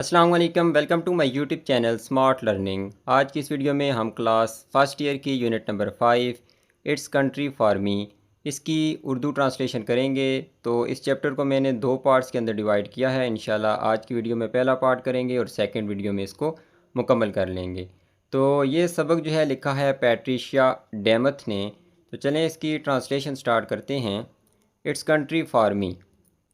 अस्सलाम वालेकुम, welcome to my YouTube channel smart learning. आज की इस वीडियो में हम क्लास फर्स्ट ईयर की unit number 5 it's country for me इसकी उर्दू ट्रांसलेशन करेंगे। तो इस चैप्टर को मैंने दो पार्ट्स के अंदर डिवाइड किया है। इंशाल्लाह आज की वीडियो में पहला पार्ट करेंगे और सेकंड वीडियो में इसको मुकम्मल कर लेंगे। तो ये सबक जो है लिखा है पैट्रिशिया डेमथ ने। तो चलें इसकी ट्रांसलेशन स्टार्ट करते हैं। It's country for me.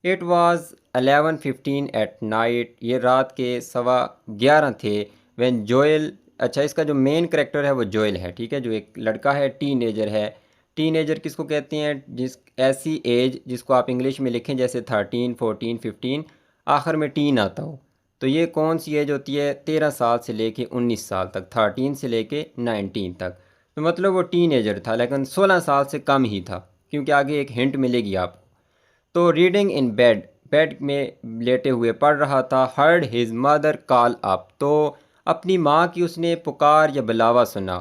It was 11:15 at night. ये रात के 11:15 थे। व्हेन जोएल, अच्छा इसका जो मेन करेक्टर है वो जोएल है, ठीक है, जो एक लड़का है, टीनेजर है। टीनेजर किसको कहते हैं? जिस ऐसी एज जिसको आप इंग्लिश में लिखें जैसे 13, 14, 15, आखिर में टीन आता हो। तो ये कौन सी एज होती है? 13 साल से लेके 19 साल तक, 13 से लेके 19 तक। तो मतलब वो टीनेजर था, लेकिन 16 साल से कम ही था, क्योंकि आगे एक हिंट मिलेगी आपको। तो रीडिंग इन बेड, बेड में लेटे हुए पढ़ रहा था। Heard his mother call up, तो अपनी माँ की उसने पुकार या बुलावा सुना।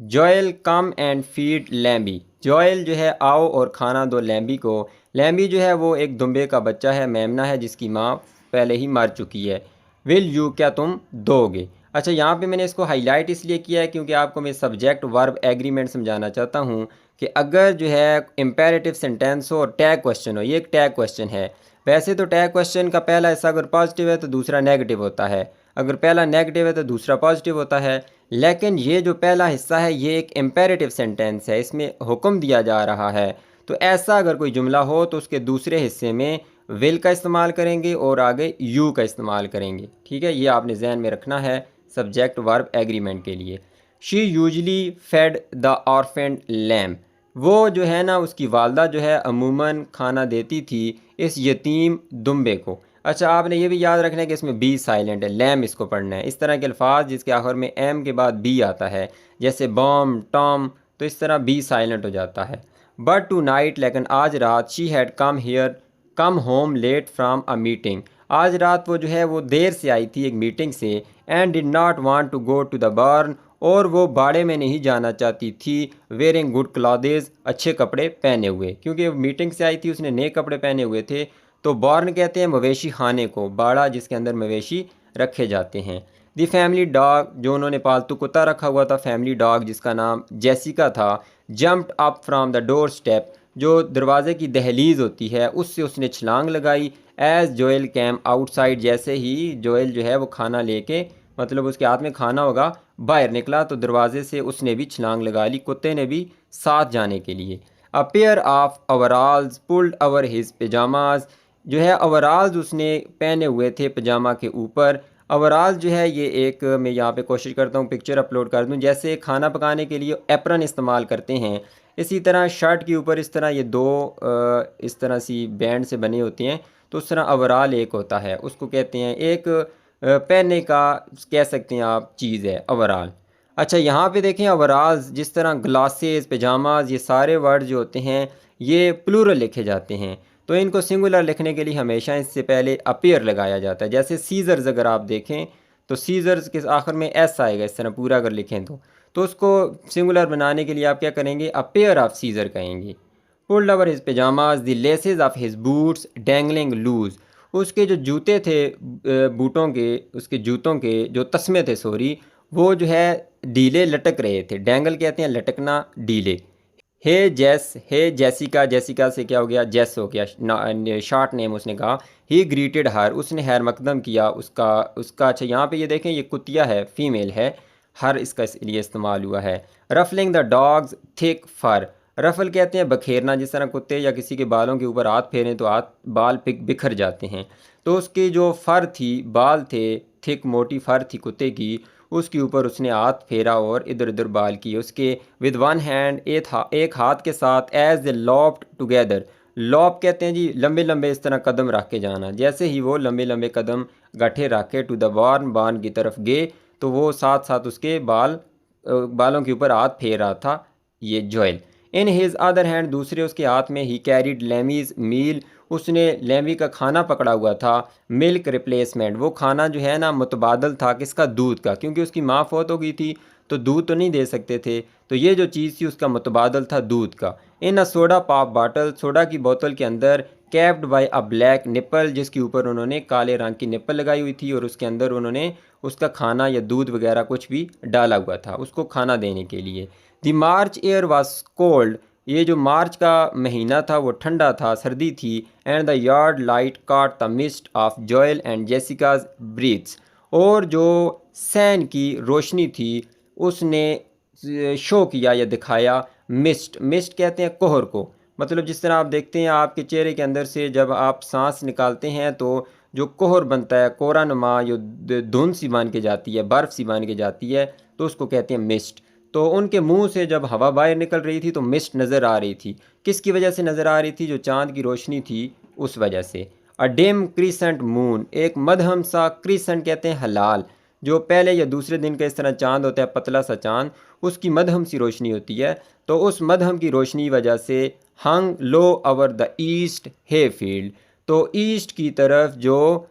Joel come and feed लैम्बी, Joel जो है आओ और खाना दो लैम्बी को। लैम्बी जो है वो एक दुम्बे का बच्चा है, मेमना है, जिसकी माँ पहले ही मर चुकी है। विल यू, क्या तुम दोगे? अच्छा, यहाँ पे मैंने इसको हाईलाइट इसलिए किया है क्योंकि आपको मैं सब्जेक्ट वर्ब एग्रीमेंट समझाना चाहता हूँ कि अगर जो है इम्पेरेटिव सेंटेंस हो और टैग क्वेश्चन हो, ये एक टैग क्वेश्चन है। वैसे तो टैग क्वेश्चन का पहला हिस्सा अगर पॉजिटिव है तो दूसरा नेगेटिव होता है, अगर पहला नेगेटिव है तो दूसरा पॉजिटिव होता है। लेकिन ये जो पहला हिस्सा है ये एक इम्पेरेटिव सेंटेंस है, इसमें हुक्म दिया जा रहा है। तो ऐसा अगर कोई जुमला हो तो उसके दूसरे हिस्से में विल का इस्तेमाल करेंगे और आगे यू का इस्तेमाल करेंगे, ठीक है। ये आपने जहन में रखना है सब्जेक्ट वर्ब एग्रीमेंट के लिए। She usually fed the orphaned lamb, वो जो है ना उसकी वालदा जो है अमूमन खाना देती थी इस यतीम दुम्बे को। अच्छा, आपने ये भी याद रखना है कि इसमें बी साइलेंट है, लैम इसको पढ़ना है। इस तरह के अल्फाज जिसके आखिर में एम के बाद बी आता है, जैसे बॉम, टॉम, तो इस तरह बी साइलेंट हो जाता है। बट टू नाइट, लेकिन आज रात, she had come home late from a meeting, आज रात वो जो है वो देर से आई थी एक मीटिंग से। And did not want to go to the barn, और वो बाड़े में नहीं जाना चाहती थी। वेयरिंग गुड क्लॉथेज, अच्छे कपड़े पहने हुए, क्योंकि मीटिंग से आई थी, उसने नए कपड़े पहने हुए थे। तो बॉर्न कहते हैं मवेशी खाने को, बाड़ा जिसके अंदर मवेशी रखे जाते हैं। दी फैमिली डॉग, जो उन्होंने पालतू कुत्ता रखा हुआ था, फैमिली डॉग जिसका नाम जेसिका था, jumped up from the door step, जो दरवाजे की दहलीज होती है उससे उसने छलांग लगाई। एज जोएल कैम आउटसाइड, जैसे ही जोएल जो है वो खाना लेके, मतलब उसके हाथ में खाना होगा, बाहर निकला तो दरवाजे से उसने भी छलांग लगा ली, कुत्ते ने भी साथ जाने के लिए। अ pair of ओवरऑल्स pulled over his pyjamas, जो है ओवरऑल्स उसने पहने हुए थे पजामा के ऊपर। ओवरऑल जो है ये एक, मैं यहाँ पे कोशिश करता हूँ पिक्चर अपलोड कर दूँ, जैसे खाना पकाने के लिए एप्रन इस्तेमाल करते हैं, इसी तरह शर्ट के ऊपर इस तरह ये दो इस तरह सी बैंड से बने होते हैं। तो उस तरह ओवरऑल एक होता है, उसको कहते हैं एक पहनने का, कह सकते हैं आप, चीज़ है ओवरऑल। अच्छा, यहाँ पे देखें ओवरऑल, जिस तरह ग्लासेस, पजामाज, ये सारे वर्ड जो होते हैं ये प्लूरल लिखे जाते हैं। तो इनको सिंगुलर लिखने के लिए हमेशा इससे पहले अपेयर लगाया जाता है। जैसे सीजर्स अगर आप देखें तो सीजर्स के आखिर में एस आएगा, इस तरह पूरा अगर लिखें तो उसको सिंगुलर बनाने के लिए आप क्या करेंगे? अ पेयर ऑफ सीजर कहेंगे। Pulled over his pyjamas, the laces of his boots dangling loose, उसके जो जूते थे, बूटों के, उसके जूतों के जो तस्मे थे, सॉरी, वो जो है ढीले लटक रहे थे। डैंगल कहते हैं लटकना, ढीले। हे जेस, हे जेसिका, जेसिका से क्या हो गया? जेस हो गया, शॉर्ट नेम उसने कहा। ही ग्रीटेड हर, उसने हैर मकदम किया उसका उसका अच्छा, यहाँ पे ये देखें ये कुतिया है, फीमेल है, हर इसका इसलिए इस्तेमाल हुआ है। Ruffling the dog's thick fur, ruffle कहते हैं बखेरना, जिस तरह कुत्ते या किसी के बालों के ऊपर हाथ फेरें तो हाथ बाल बिखर जाते हैं। तो उसकी जो फर थी, बाल थे, थिक मोटी फर थी कुत्ते की, उसके ऊपर उसने हाथ फेरा और इधर उधर बाल किए उसके। विद वन हैंड, एक हाथ के साथ। एज दे लॉप्ड टुगेदर, लॉप कहते हैं जी लंबे लंबे इस तरह कदम रख के जाना, जैसे ही वो लंबे लंबे कदम गठे रख के टू द बार्न, बार्न की तरफ गए, तो वो साथ साथ उसके बालों के ऊपर हाथ फेर रहा था ये Joel. In his other hand, दूसरे उसके हाथ में, ही कैरिड लेमीज मील, उसने लेमी का खाना पकड़ा हुआ था। मिल्क रिप्लेसमेंट, वो खाना जो है ना मुतबादल था, किसका? दूध का, क्योंकि उसकी माँ फौत हो गई थी तो दूध तो नहीं दे सकते थे, तो ये जो चीज़ थी उसका मुतबादल था दूध का। In a soda pop bottle, soda की बोतल के अंदर। Capped by a black nipple, जिसके ऊपर उन्होंने काले रंग की निप्पल लगाई हुई थी और उसके अंदर उन्होंने उसका खाना या दूध वगैरह कुछ भी डाला हुआ था उसको खाना देने के लिए। The March air was cold, ये जो मार्च का महीना था वो ठंडा था, सर्दी थी। And the yard light cut the mist of Joel and Jessica's breaths, और जो सैन की रोशनी थी उसने शो किया या दिखाया मिस्ट, मिस्ट कहते हैं कोहर को। मतलब जिस तरह आप देखते हैं आपके चेहरे के अंदर से जब आप सांस निकालते हैं तो जो कोहर बनता है, कोहरा नुमा जो धुंध सी बन के जाती है, बर्फ़ सी बन के जाती है, तो उसको कहते हैं मिस्ट। तो उनके मुंह से जब हवा बाहर निकल रही थी तो मिस्ट नज़र आ रही थी। किसकी वजह से नज़र आ रही थी? जो चाँद की रोशनी थी उस वजह से। अ डिम क्रिसेंट मून, एक मध्यम सा, क्रिसेंट कहते हैं हलाल, जो पहले या दूसरे दिन का इस तरह चाँद होता है, पतला सा चाँद, उसकी मध्यम सी रोशनी होती है। तो उस मध्यम की रोशनी वजह से hung low over the east hay field, तो ईस्ट की तरफ जो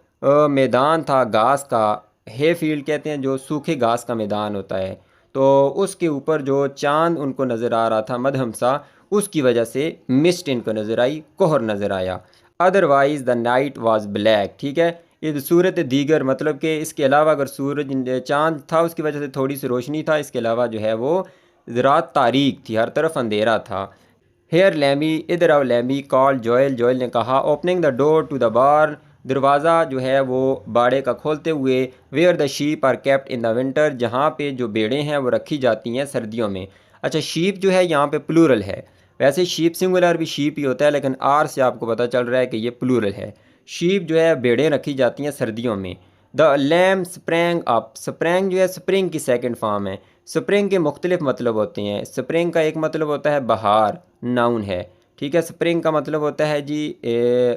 मैदान था घास का, हे फील्ड कहते हैं जो सूखे घास का मैदान होता है, तो उसके ऊपर जो चांद उनको नज़र आ रहा था मध्यम सा, उसकी वजह से मिस्ट इनको नज़र आई, कोहर नज़र आया। Otherwise the night was black, ठीक है। ये सूरत दीगर मतलब कि इसके अलावा अगर सूरज चांद था उसकी वजह से थोड़ी सी रोशनी था, इसके अलावा जो है वो रात तारीक थी, हर तरफ अंधेरा था। हेयर लैमी, इधर आओ लैमी, कॉल जोएल, जोएल ने कहा, opening the door to the barn, दरवाज़ा जो है वो बाड़े का खोलते हुए, where the sheep are kept in the winter, जहाँ पे जो भेड़ें हैं वो रखी जाती हैं सर्दियों में। अच्छा, शीप जो है यहाँ पे प्लूरल है, वैसे शीप सिंगुलर भी शीप ही होता है, लेकिन आर से आपको पता चल रहा है कि ये प्लूरल है। शीप जो है भेड़ें रखी जाती हैं सर्दियों में। The lamb sprang up, sprang जो है स्प्रिंग की सेकेंड फॉर्म है। स्प्रिंग के मुख्तलिफ मतलब होते हैं। स्प्रिंग का एक मतलब होता है बहार, नाउन है, ठीक है। स्प्रिंग का मतलब होता है जी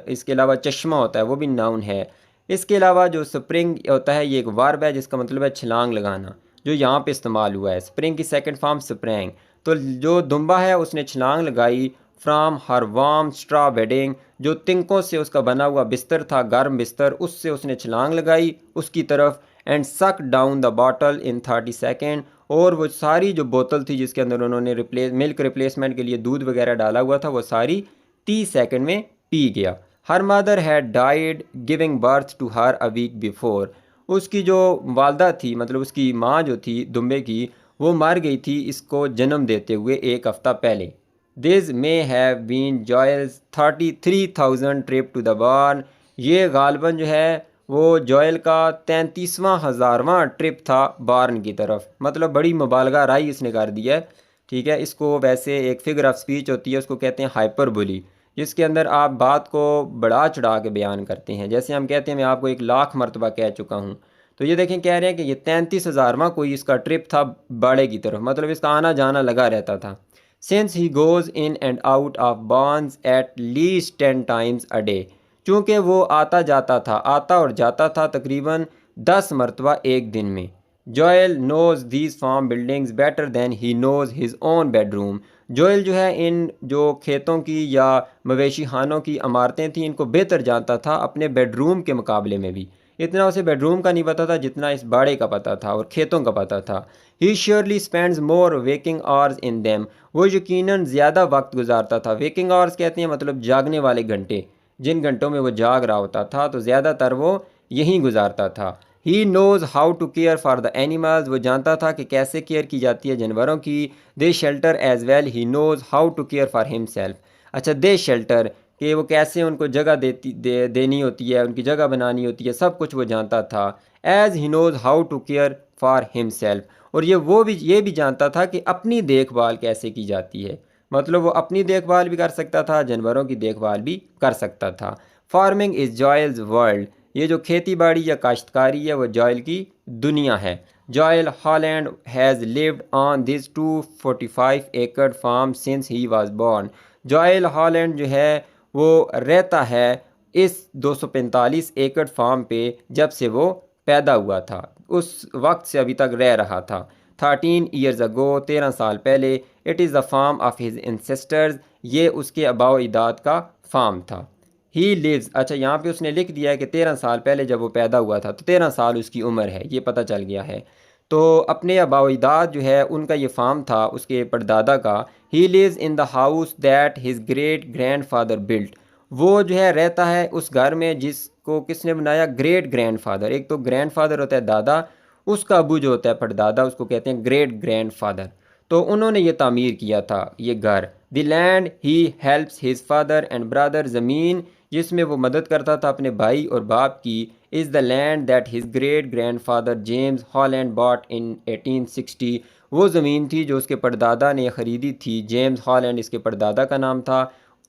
इसके अलावा चश्मा होता है, वो भी नाउन है। इसके अलावा जो स्प्रिंग होता है ये एक वर्ब है जिसका मतलब है छलांग लगाना, जो यहाँ पे इस्तेमाल हुआ है। स्प्रिंग की सेकंड फॉर्म स्प्रैंग, तो जो दुम्बा है उसने छलांग लगाई from her warm straw bedding, जो तिनकों से उसका बना हुआ बिस्तर था, गर्म बिस्तर, उससे उसने छलांग लगाई उसकी तरफ। एंड सक down the bottle in 30 second, और वो सारी जो बोतल थी जिसके अंदर उन्होंने मिल्क रिप्लेसमेंट के लिए दूध वगैरह डाला हुआ था वो सारी 30 सेकेंड में पी गया। Her mother had died giving birth to her a week before, उसकी जो वालदा थी मतलब उसकी माँ जो थी दुम्बे की, वो मर गई थी इसको जन्म देते हुए एक हफ़्ता पहले। This may have been Joel's 33,000 trip to the barn, ये गालबन जो है वो जॉयल का 33वां ट्रिप था बार्न की तरफ, मतलब बड़ी मुबालगा राई इसने कर दिया है, ठीक है। इसको वैसे एक फिगर ऑफ स्पीच होती है, उसको कहते हैं हाइपरबोली, जिसके अंदर आप बात को बढ़ा चढ़ा के बयान करते हैं। जैसे हम कहते हैं मैं आपको 1,00,000 मरतबा कह चुका हूँ, तो ये देखें कह रहे हैं कि ये 33,000वां कोई इसका ट्रिप था बाड़े की तरफ, मतलब इसका आना जाना लगा रहता था। Since he goes in and out of Barnes at least 10 times a day, चूँकि वो आता जाता था, आता और जाता था तकरीबन 10 मरतबा एक दिन में। Joel knows these farm buildings better than he knows his own bedroom, Joel जो है इन जो खेतों की या मवेशी खानों की इमारतें थी इनको बेहतर जानता था अपने बेडरूम के मुकाबले में भी। इतना उसे बेडरूम का नहीं पता था जितना इस बाड़े का पता था और खेतों का पता था। ही surely spends more waking hours in them, वो यकीनन ज़्यादा वक्त गुजारता था। वेकिंग आवर्स कहते हैं मतलब जागने वाले घंटे, जिन घंटों में वो जाग रहा होता था तो ज़्यादातर वो यहीं गुजारता था। He knows how to care for the animals, वो जानता था कि कैसे केयर की जाती है जानवरों की। They shelter as well he knows how to care for himself, अच्छा दे शेल्टर कि वो कैसे उनको जगह देनी होती है, उनकी जगह बनानी होती है, सब कुछ वो जानता था। As he knows how to care for himself, और ये भी जानता था कि अपनी देखभाल कैसे की जाती है, मतलब वो अपनी देखभाल भी कर सकता था, जानवरों की देखभाल भी कर सकता था। फार्मिंग इज़ जॉयल्स वर्ल्ड, ये जो खेती बाड़ी या काश्तकारी है वो जॉयल की दुनिया है। Joel Holland has lived on this 245 acre farm since he was born, Joel Holland जो है वो रहता है इस 245 एकड़ फार्म पे जब से वो पैदा हुआ था, उस वक्त से अभी तक रह रहा था। 13 ईयर्स अगो, 13 साल पहले। It is the farm of his ancestors, ये उसके आबाओ अजदाद का फार्म था। ही लिव्स, अच्छा यहाँ पे उसने लिख दिया है कि 13 साल पहले जब वो पैदा हुआ था तो 13 साल उसकी उम्र है, ये पता चल गया है। तो अपने आबाओ अजदाद जो है उनका ये फार्म था उसके परदादा का। He lives in the house that his great grand father built, वो जो है रहता है उस घर में जिसको किसने बनाया, ग्रेट ग्रैंडफादर। एक तो ग्रैंडफादर होता है दादा, उसका अबू जो होता है परदादा, उसको कहते हैं ग्रेट ग्रैंडफादर। तो उन्होंने ये तामीर किया था ये घर। The land he helps his father and brother, ज़मीन जिसमें वो मदद करता था अपने भाई और बाप की, is the land that his great grandfather James Holland bought in 1860। वो ज़मीन थी जो उसके परदादा ने ख़रीदी थी, जेम्स हॉलैंड इसके परदादा का नाम था,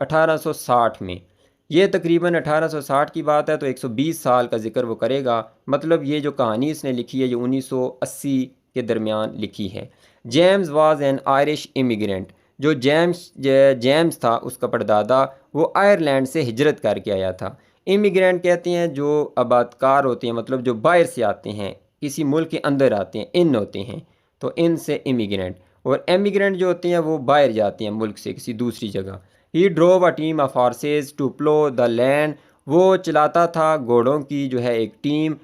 1860 में। ये तकरीबन 1860 की बात है, तो 120 साल का जिक्र वो करेगा। मतलब ये जो कहानी इसने लिखी है ये 1980 के दरमियान लिखी है। James was an Irish immigrant. जो जेम्स था उसका परदादा वो आयरलैंड से हिजरत करके आया था। इमिग्रेंट कहते हैं जो आबादकार होते हैं, मतलब जो बाहर से आते हैं, किसी मुल्क के अंदर आते हैं, इन होते हैं, तो इन से इमिग्रेंट। और एमिग्रेंट जो होते हैं वो बाहर जाते हैं मुल्क से किसी दूसरी जगह। He drove a team of horses to plough the land. वो चलाता था घोड़ों की जो है एक टीम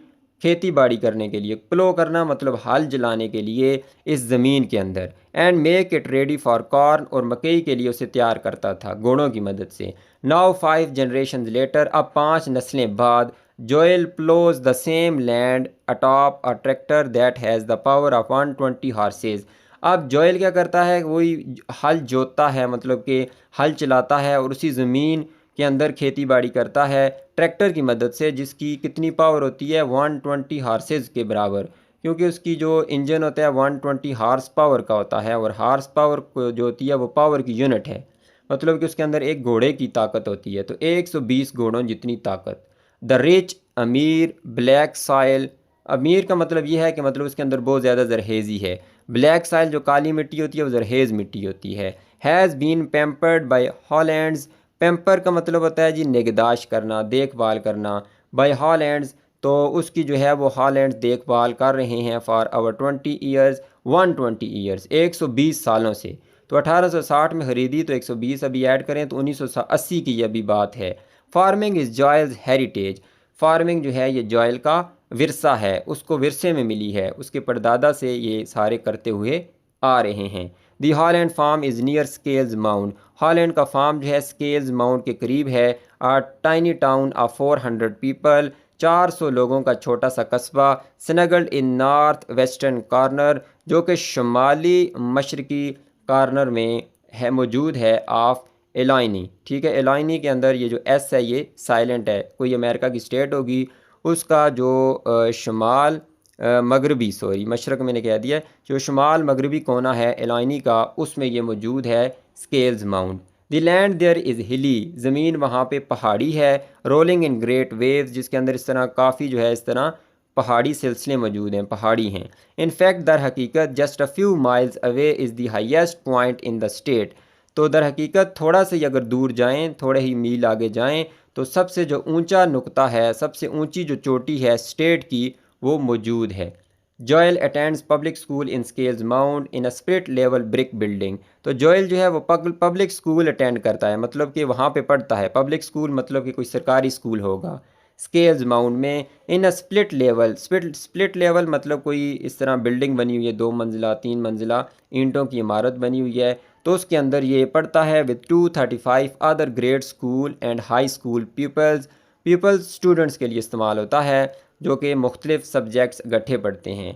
खेती बाड़ी करने के लिए। प्लो करना मतलब हल जलाने के लिए इस ज़मीन के अंदर। And make it ready for corn, और मकई के लिए उसे तैयार करता था घोड़ों की मदद से। नाउ 5 जनरेशन लेटर, अब 5 नस्लें बाद, Joel ploughs the same land atop a tractor that has the power of 120 horses. अब जोएल क्या करता है, वही हल जोतता है, मतलब कि हल चलाता है और उसी ज़मीन के अंदर खेती बाड़ी करता है ट्रैक्टर की मदद से, जिसकी कितनी पावर होती है, 120 हार्सेज के बराबर। क्योंकि उसकी जो इंजन होता है 120 हार्स पावर का होता है, और हार्स पावर जो होती है वो पावर की यूनिट है। मतलब कि उसके अंदर एक घोड़े की ताकत होती है, तो 120 घोड़ों जितनी ताकत। द रिच अमीर ब्लैक साइल। अमीर का मतलब ये है कि मतलब उसके अंदर बहुत ज़्यादा जरहेज़ी है। ब्लैक साइल जो काली मिट्टी होती है वो जरहेज़ मिट्टी होती है। Has been pampered by Hollands. Pamper का मतलब होता है जी निगहदाश्त करना, देखभाल करना। बाय हॉलैंड्स, तो उसकी जो है वो हॉलैंड्स देखभाल कर रहे हैं फॉर आवर 20 ईयर्स, 120 ईयर्स, 120 सालों से। तो 1860 में ख़रीदी, तो 120 अभी ऐड करें तो 1980 की अभी बात है। Farming is Joel's heritage. Farming जो है ये जॉयल का विरसा है, उसको विरसे में मिली है, उसके परदादा से ये सारे करते हुए आ रहे हैं। The Holland farm is near Scales Mound. Holland का फार्म जो है स्केल्स माउंट के करीब है। A tiny town of 400 people, 400 लोगों का छोटा सा कस्बा। Snuggled in north western corner, जो कि शुमाली मशरकी कॉर्नर में है, मौजूद है, ऑफ एलाइनी। ठीक है, एलाइनी के अंदर ये जो एस है ये साइलेंट है। कोई अमेरिका की स्टेट होगी, उसका जो शुमाल मगरबी, सॉरी मशरक़ मैंने कह दिया, जो शुमाल मगरबी कोना है एलाइनी का, उसमें ये मौजूद है Scales Mound. The land there is hilly. ज़मीन वहाँ पे पहाड़ी है। रोलिंग इन ग्रेट वेव्स, जिसके अंदर इस तरह काफ़ी जो है इस तरह पहाड़ी सिलसिले मौजूद हैं, पहाड़ी हैं। इनफैक्ट दर हकीकत just a few miles away is the highest point in the state. तो दर हकीकत थोड़ा से अगर दूर जाएं, थोड़े ही मील आगे जाएं, तो सबसे जो ऊंचा नुक्ता है, सबसे ऊंची जो चोटी है स्टेट की, वो मौजूद है। Joel attends public school in scales mount in a split level brick building. तो जोएल जो है वो पब्लिक स्कूल अटेंड करता है, मतलब कि वहाँ पे पढ़ता है। पब्लिक स्कूल मतलब कि कोई सरकारी स्कूल होगा। स्केल्स माउंट में in a split level, split level मतलब कोई इस तरह बिल्डिंग बनी हुई है, 2 मंजिला 3 मंजिला ईंटों की इमारत बनी हुई है, तो उसके अंदर ये पढ़ता है with 235 other grade school and high school peoples students के लिए इस्तेमाल होता है, जो कि मुख्तलिफ सब्जेक्ट्स इकट्ठे पढ़ते हैं।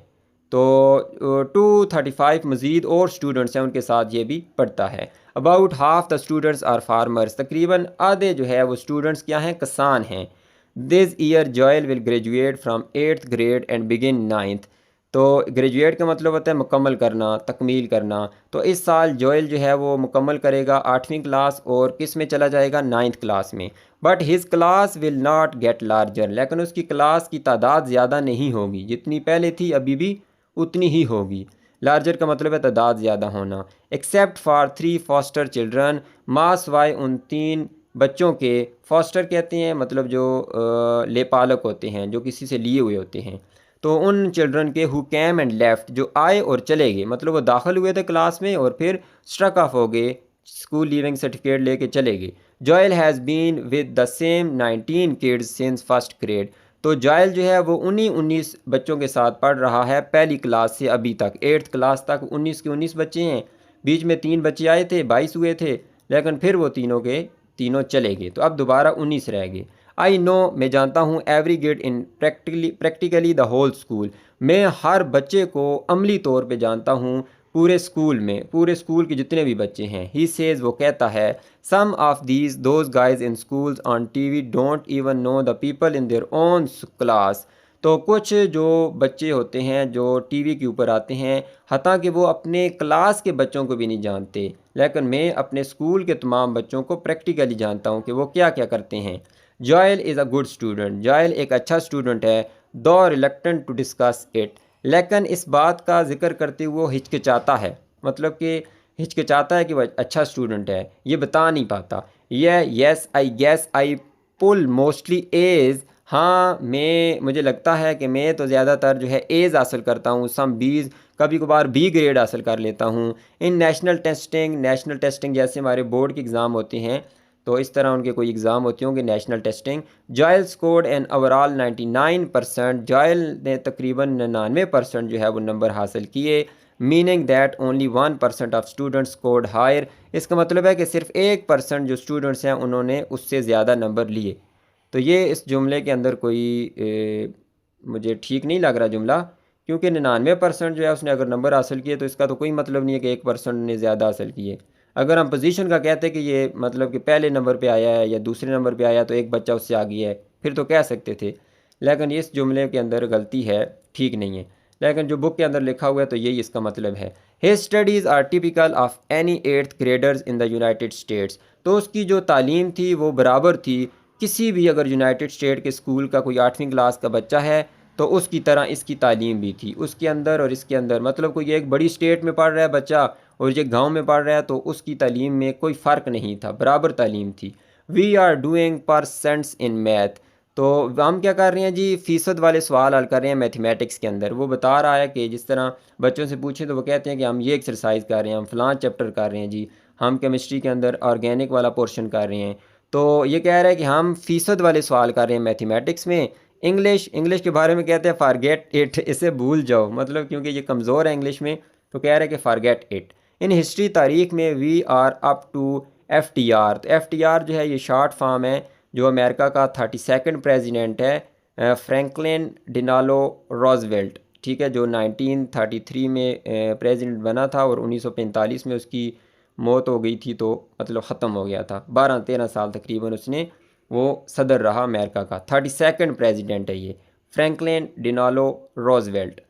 तो 235 मज़ीद और स्टूडेंट्स हैं, उनके साथ ये भी पढ़ता है। About half the students are farmers. तकरीबन आधे जो है वो स्टूडेंट्स क्या हैं, किसान हैं। This year Joel will graduate from 8th grade and begin 9th। तो ग्रेजुएट का मतलब होता है मुकम्मल करना, तकमील करना। तो इस साल जोएल जो है वो मुकम्मल करेगा 8वीं क्लास, और किस में चला जाएगा, 9th क्लास में। But his class will not gate larger. लेकिन उसकी क्लास की तादाद ज़्यादा नहीं होगी, जितनी पहले थी अभी भी उतनी ही होगी। लार्जर का मतलब है तादाद ज़्यादा होना। एक्सेप्ट फॉर 3 फॉस्टर चिल्ड्रन, माँ सिवाय उन 3 बच्चों के। फॉस्टर कहते हैं मतलब जो लेपालक होते हैं, जो किसी से लिए हुए होते हैं। तो उन चिल्ड्रन के हु कैम एंड लेफ्ट, जो आए और चले गए, मतलब वो दाखिल हुए थे क्लास में और फिर स्ट्रक ऑफ हो गए, स्कूल लीविंग सर्टिफिकेट लेके चले गए। Joel has been with the same 19 kids since first grade. तो जोएल जो है वो उन्हीं 19 बच्चों के साथ पढ़ रहा है पहली क्लास से अभी तक, 8th क्लास तक 19 के 19 बच्चे हैं। बीच में 3 बच्चे आए थे, 22 हुए थे, लेकिन फिर वो तीनों के तीनों चले गए, तो अब दोबारा 19 रह गए। आई नो, मैं जानता हूँ, every kid in practically the whole school, मैं हर बच्चे को अमली तौर पे जानता हूँ, पूरे स्कूल में, पूरे स्कूल के जितने भी बच्चे हैं। ही सेज, वो कहता है, some of these those guys in schools on TV don't even know the people in their own class. तो कुछ जो बच्चे होते हैं जो टीवी के ऊपर आते हैं, हालांकि वो अपने क्लास के बच्चों को भी नहीं जानते, लेकिन मैं अपने स्कूल के तमाम बच्चों को प्रैक्टिकली जानता हूँ कि वो क्या क्या करते हैं। Joel is a good student, Joel एक अच्छा स्टूडेंट है। दो रिलक्टेंट टू डिस्कस इट, लेकिन इस बात का जिक्र करते हुए वो हिचकिचाता है, मतलब कि हिचकिचाता है कि वह अच्छा स्टूडेंट है, ये बता नहीं पाता। Yes I guess I pull mostly A's, हाँ मैं, मुझे लगता है कि मैं तो ज़्यादातर जो है एज हासिल करता हूँ, सम बीज, कभी कभार बी ग्रेड हासिल कर लेता हूँ। इन नेशनल टेस्टिंग, नेशनल टेस्टिंग जैसे हमारे बोर्ड के एग्ज़ाम होते हैं, तो इस तरह उनके कोई एग्ज़ाम होती होंगे national testing. Joel scored an overall 99%, Joel ने तकरीबन 99% जो है वो नंबर हासिल किए। Meaning that only 1% of student scored higher, इसका मतलब है कि सिर्फ 1% जो स्टूडेंट्स हैं उन्होंने उससे ज़्यादा नंबर लिए। तो ये इस जुमले के अंदर कोई मुझे ठीक नहीं लग रहा जुमला, क्योंकि 99% जो है उसने अगर नंबर हासिल किए तो इसका तो कोई मतलब नहीं है कि 1% ने ज़्यादा हासिल किए। अगर हम पोजीशन का कहते हैं कि ये मतलब कि पहले नंबर पे आया है या दूसरे नंबर पे आया तो एक बच्चा उससे आ गया है, फिर तो कह सकते थे, लेकिन इस जुमले के अंदर गलती है, ठीक नहीं है। लेकिन जो बुक के अंदर लिखा हुआ है तो यही इसका मतलब है। His studies are typical of any 8th graders in the United States, तो उसकी जो तालीम थी वो बराबर थी किसी भी, अगर यूनाइटेड स्टेट के स्कूल का कोई 8वीं क्लास का बच्चा है तो उसकी तरह इसकी तालीम भी थी उसके अंदर और इसके अंदर। मतलब कोई एक बड़ी स्टेट में पढ़ रहा है बच्चा और ये गांव में पढ़ रहा है तो उसकी तालीम में कोई फ़र्क नहीं था, बराबर तालीम थी। We are doing percents in math, तो हम क्या कर रहे हैं जी, फ़ीसद वाले सवाल हल कर रहे हैं मैथमेटिक्स के अंदर। वो बता रहा है कि जिस तरह बच्चों से पूछें तो वो कहते हैं कि हम ये एक्सरसाइज कर रहे हैं, हम फ़लाँ चैप्टर कर रहे हैं जी, हम केमिस्ट्री के अंदर ऑर्गेनिक वाला पोर्शन कर रहे हैं। तो ये कह रहा है कि हम फ़ीसद वाले सवाल कर रहे हैं मैथमेटिक्स में। इंग्लिश के बारे में कहते हैं फारगेट इट, इसे भूल जाओ, मतलब क्योंकि ये कमज़ोर है इंग्लिश में, तो कह रहा है कि फारगेट इट। इन हिस्ट्री, तारीख में, we are up to FDR, तो FDR जो है ये शॉर्ट फॉर्म है जो अमेरिका का 32nd प्रेसिडेंट है, फ्रैंकलिन डिनालो रॉजवेल्ट, ठीक है, जो 1933 में प्रेसिडेंट बना था और 1945 में उसकी मौत हो गई थी, तो मतलब ख़त्म हो गया था। 12-13 साल तकरीबन उसने वो सदर रहा अमेरिका का, 32nd प्रेसिडेंट है ये, फ्रैंकलिन डिनालो रोजवेल्ट।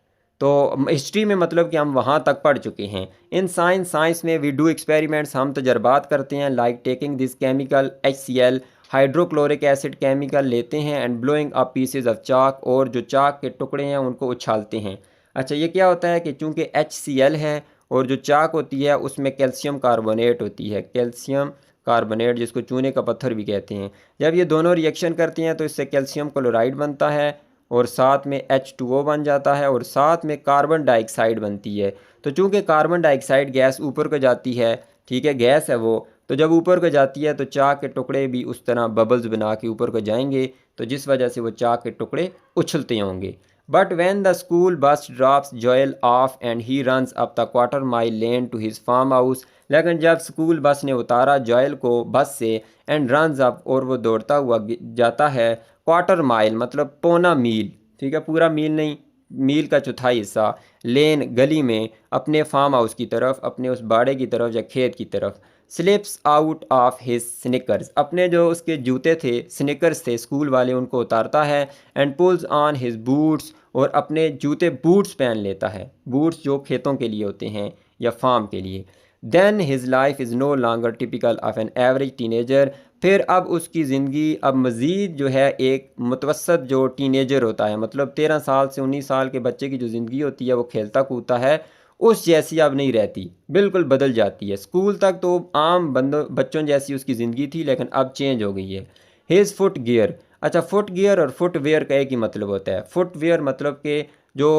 तो हिस्ट्री में मतलब कि हम वहाँ तक पढ़ चुके हैं। इन साइंस में वी डू एक्सपेरिमेंट्स, हम तजर्बात करते हैं, like taking this chemical HCl, hydrochloric acid chemical लेते हैं, and blowing up pieces of chalk, और जो चाक के टुकड़े हैं उनको उछालते हैं। अच्छा, ये क्या होता है कि चूँकि HCl है और जो चाक होती है उसमें कैल्शियम कार्बोनेट होती है, कैल्शियम कार्बोनेट जिसको चूने का पत्थर भी कहते हैं। जब ये दोनों रिएक्शन करती हैं तो इससे कैल्शियम क्लोराइड बनता है और साथ में H2O बन जाता है और साथ में कार्बन डाइऑक्साइड बनती है। तो चूँकि कार्बन डाइऑक्साइड गैस ऊपर को जाती है, ठीक है, गैस है वो, तो जब ऊपर को जाती है तो चाक के टुकड़े भी उस तरह बबल्स बना के ऊपर को जाएंगे, तो जिस वजह से वो चाक के टुकड़े उछलते होंगे। But when the school bus drops Joel off and he runs up the quarter-mile lane to his farm house, लेकिन जब स्कूल बस ने उतारा जॉयल को बस से, एंड रन्स अप, और वो दौड़ता हुआ जाता है, क्वार्टर माइल मतलब पौना मील, ठीक है, पूरा मील नहीं, मील का चौथाई हिस्सा, लेन गली में, अपने फार्म हाउस की तरफ, अपने उस बाड़े की तरफ या खेत की तरफ। Slips out of his sneakers, अपने जो उसके जूते थे, स्निकर्स थे स्कूल वाले, उनको उतारता है, and pulls on his boots, और अपने जूते बूट्स पहन लेता है, बूट्स जो खेतों के लिए होते हैं या फार्म के लिए। Then his life is no longer typical of an average teenager, फिर अब उसकी ज़िंदगी अब मज़ीद जो है एक मुतवसत जो टीनेजर होता है, मतलब 13 साल से 19 साल के बच्चे की जो ज़िंदगी होती है वो खेलता कूदता है, उस जैसी अब नहीं रहती, बिल्कुल बदल जाती है। स्कूल तक तो आम बच्चों जैसी उसकी ज़िंदगी थी, लेकिन अब चेंज हो गई है। हिज फुट गियर, अच्छा, फुट गियर और फुटवेयर का एक ही मतलब होता है। फुटवेयर मतलब कि जो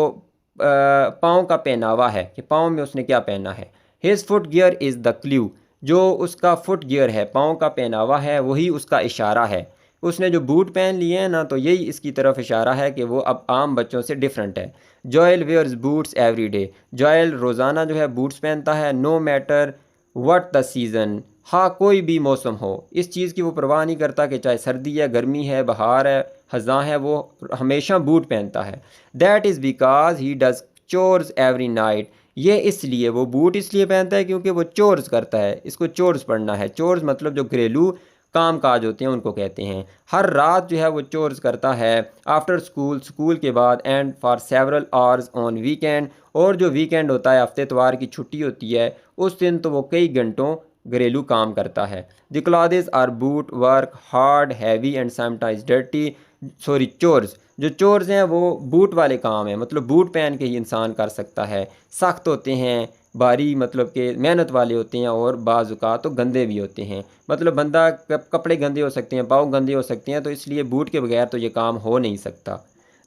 पाँव का पहनावा है, कि पाँव में उसने क्या पहना है। His foot gear is the clue, जो उसका फुट गियर है, पाँव का पहनावा है, वही उसका इशारा है। उसने जो बूट पहन लिए हैं ना, तो यही इसकी तरफ इशारा है कि वो अब आम बच्चों से डिफरेंट है। Joel wears boots every day, Joel रोज़ाना जो है बूट्स पहनता है, no matter what the season, हाँ कोई भी मौसम हो, इस चीज़ की वो परवाह नहीं करता कि चाहे सर्दी है, गर्मी है, बहार है, ख़ज़ां है, वो हमेशा बूट पहनता है। That is because he does chores every night. ये इसलिए वो बूट इसलिए पहनता है क्योंकि वो चोर्स करता है। इसको चोर्स पढ़ना है। चोर्स मतलब जो घरेलू काम काज होते हैं उनको कहते हैं। हर रात जो है वो चोर्स करता है आफ्टर स्कूल, स्कूल के बाद, and for several hours on weekend, और जो वीकेंड होता है, हफ्ते इतवार की छुट्टी होती है, उस दिन तो वो कई घंटों घरेलू काम करता है। The clothes are boot work hard heavy and sometimes dirty. Sorry, chores, जो चोर्स हैं वो बूट वाले काम हैं, मतलब बूट पहन के ही इंसान कर सकता है। सख्त होते हैं, भारी, मतलब कि मेहनत वाले होते हैं, और बाज़ तो गंदे भी होते हैं। मतलब बंदा कपड़े गंदे हो सकते हैं, पाँव गंदे हो सकते हैं, तो इसलिए बूट के बगैर तो ये काम हो नहीं सकता।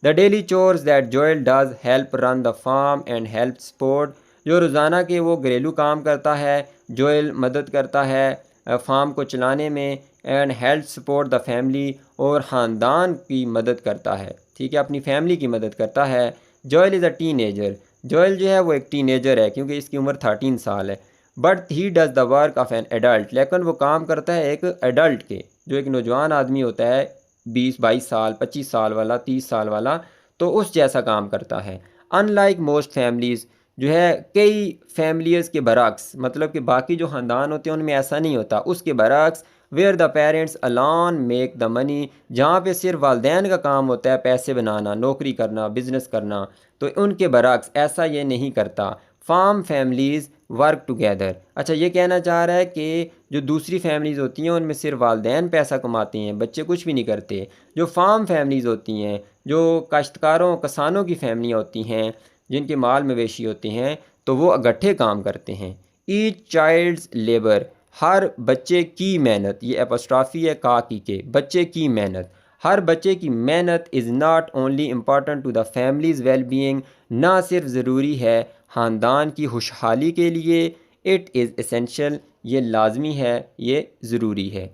The daily chores that Joel does help run the farm and help support. जो रोज़ाना के वो घरेलू काम करता है, जोएल मदद करता है फार्म को चलाने में, and help support the family, और ख़ानदान की मदद करता है, ठीक है, अपनी फैमिली की मदद करता है। Joel is a teenager. Joel जो है वो एक टीनेजर है क्योंकि इसकी उम्र 13 साल है। But he does the work of an adult. लेकिन वो काम करता है एक एडल्ट के, जो एक नौजवान आदमी होता है, 20-22 साल, 25 साल वाला, 30 साल वाला, तो उस जैसा काम करता है। अनलाइक मोस्ट फैमिलीज़, जो है कई फैमिलीज़ के बरक्स, मतलब कि बाकी जो ख़ानदान होते हैं उनमें ऐसा नहीं होता, उसके बरक्स, where the parents alone make the money, जहाँ पे सिर्फ वालदैन का काम होता है पैसे बनाना, नौकरी करना, बिजनेस करना, तो उनके बरक्स ऐसा ये नहीं करता। Farm families work together. अच्छा, ये कहना चाह रहा है कि जो दूसरी फैमिलीज़ होती हैं उनमें सिर्फ वालदैन पैसा कमाते हैं, बच्चे कुछ भी नहीं करते। जो फार्म फैमिलीज़ होती हैं, जो काश्तकारों किसानों की फैमिलियाँ होती हैं, जिनके माल मवेशी होते हैं, तो वो इकट्ठे काम करते हैं। ईच चाइल्ड्स लेबर, हर बच्चे की मेहनत, ये एपोस्ट्राफी है का की के, बच्चे की मेहनत, हर बच्चे की मेहनत is not only important to the families well being, ना सिर्फ ज़रूरी है ख़ानदान की खुशहाली के लिए, इट इज़ एसेंशियल, ये लाजमी है, ये ज़रूरी है।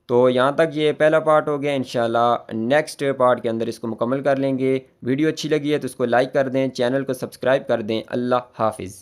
तो यहाँ तक ये पहला पार्ट हो गया। इंशाल्लाह नेक्स्ट पार्ट के अंदर इसको मुकम्मल कर लेंगे। वीडियो अच्छी लगी है तो इसको लाइक कर दें, चैनल को सब्सक्राइब कर दें। अल्लाह हाफिज़।